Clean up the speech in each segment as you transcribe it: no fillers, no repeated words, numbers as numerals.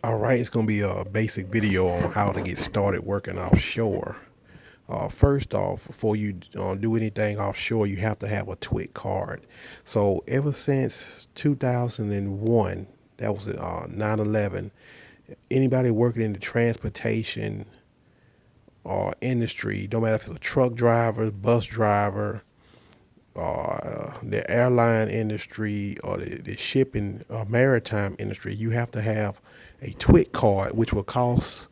All right, it's going to be a basic video on how to get started working offshore. First off, before you do anything offshore, you have to have a TWIC card. So ever since 2001, that was 9/11, anybody working in the transportation or industry, no matter if it's a truck driver, bus driver, the airline industry or the shipping or maritime industry, you have to have a TWIC card, which will cost,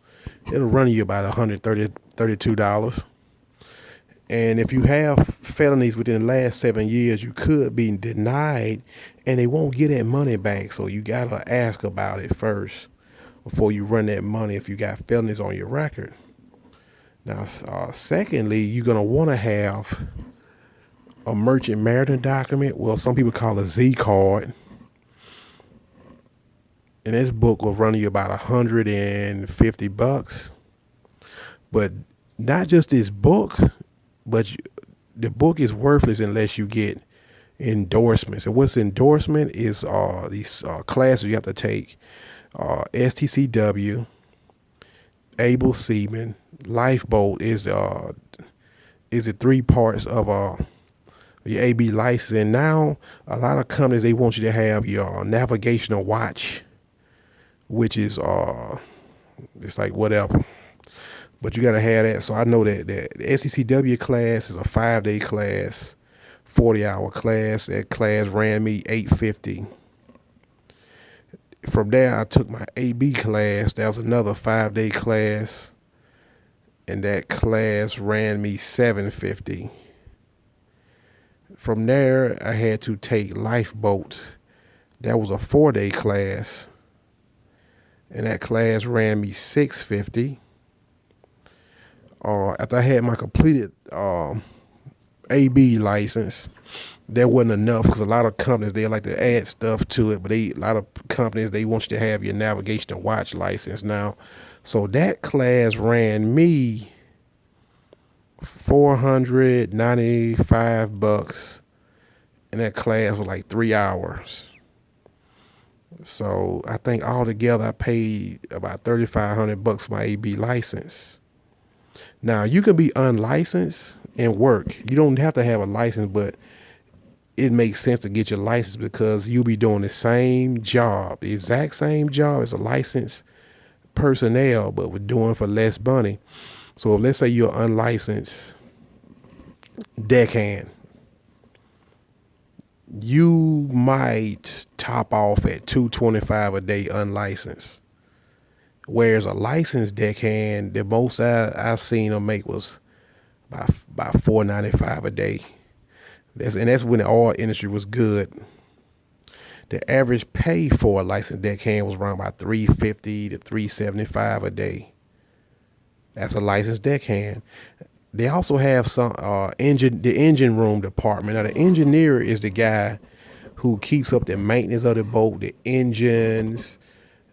it'll run you about $132. And if you have felonies within the last 7 years, you could be denied and they won't get that money back. So you got to ask about it first before you run that money if you got felonies on your record. Now, secondly, you're going to want to have a merchant maritime document. Well, some people call it a Z card. And this book will run you about $150. But not just this book, but the book is worthless unless you get endorsements. And what's endorsement is these classes you have to take: STCW, Able Seaman, Lifeboat is the three parts of your AB license. And now a lot of companies, they want you to have your navigational watch, which is it's like whatever, but you got to have that. So I know that the SCCW class is a 5-day class, 40-hour class. That class ran me $850. From there, I took my AB class. That was another 5-day class, and that class ran me $750. From there, I had to take Lifeboat. That was a 4-day class, and that class ran me $650. After I had my completed AB license, that wasn't enough because a lot of companies, they like to add stuff to it, but a lot of companies, they want you to have your navigation and watch license now. So that class ran me $495, and that class was like 3 hours. So I think altogether I paid about $3,500 for my AB license. Now you can be unlicensed and work. You don't have to have a license, but it makes sense to get your license because you'll be doing the same job, the exact same job as a licensed personnel, but we're doing for less money. So if, let's say you're unlicensed deckhand, you might top off at $225 a day unlicensed. Whereas a licensed deckhand, the most I seen them make was about $495 a day. That's when the oil industry was good. The average pay for a licensed deckhand was around about $350 to $375 a day. That's a licensed deckhand. They also have some the engine room department. Now the engineer is the guy who keeps up the maintenance of the boat, the engines,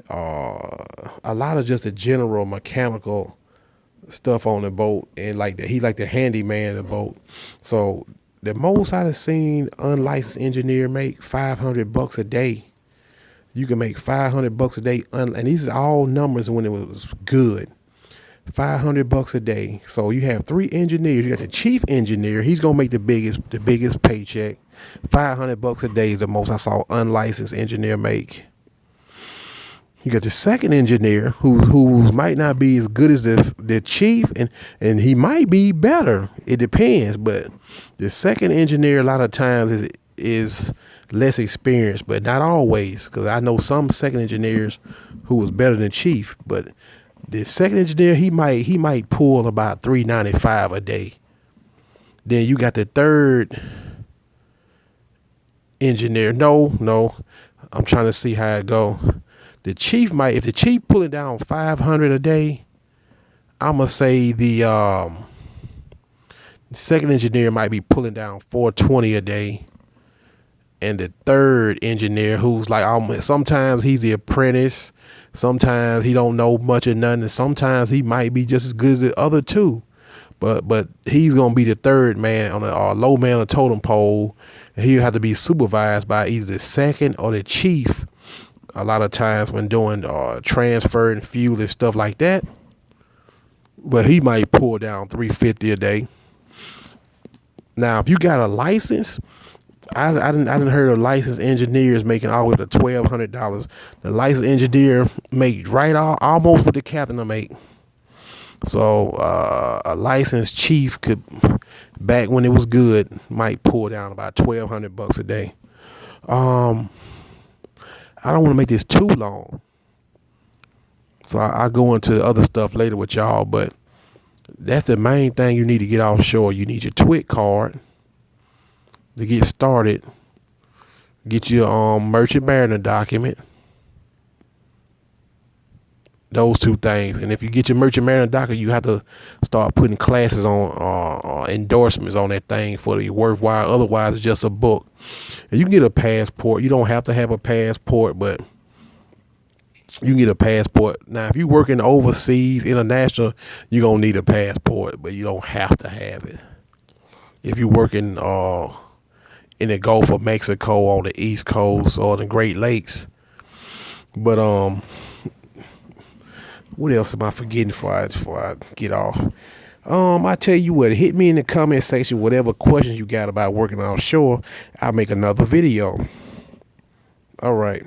a lot of just the general mechanical stuff on the boat, and he like the handyman of the boat. So the most I've seen unlicensed engineer make $500 a day. You can make $500 a day, and these are all numbers when it was good. $500 a day. So you have 3 engineers. You got the chief engineer. He's gonna make the biggest paycheck. $500 a day is the most I saw unlicensed engineer make. You got the second engineer who might not be as good as the chief, and he might be better. It depends. But the second engineer a lot of times is less experienced, but not always, because I know some second engineers who was better than chief. But the second engineer, he might pull about $395 a day. Then you got the third engineer. No, I'm trying to see how it go. The chief might, if the chief pulling down $500 a day, I'ma say the second engineer might be pulling down $420 a day, and the third engineer, who's like sometimes he's the apprentice, sometimes he don't know much of nothing, and sometimes he might be just as good as the other two, but he's gonna be the third man on a low man on a totem pole, and he'll have to be supervised by either the second or the chief a lot of times when doing transfer and fuel and stuff like that. But he might pull down 350 a day. Now, if you got a license, I didn't heard of licensed engineers making all the way up to $1,200. The licensed engineer make right almost what the captain will make. So a licensed chief could, back when it was good, might pull down about $1,200 a day. I don't want to make this too long, so I'll go into the other stuff later with y'all. But that's the main thing you need to get offshore. You need your TWIC card to get started. Get your merchant mariner document. Those two things. And if you get your merchant mariner document, you have to start putting classes on endorsements on that thing for the worthwhile. Otherwise, it's just a book. And you can get a passport. You don't have to have a passport, but you can get a passport. Now, if you're working overseas, international, you're going to need a passport, but you don't have to have it. If you're working in the Gulf of Mexico, on the East Coast, or the Great Lakes. But what else am I forgetting before I get off? I tell you what, hit me in the comment section, whatever questions you got about working offshore. I'll make another video. All right.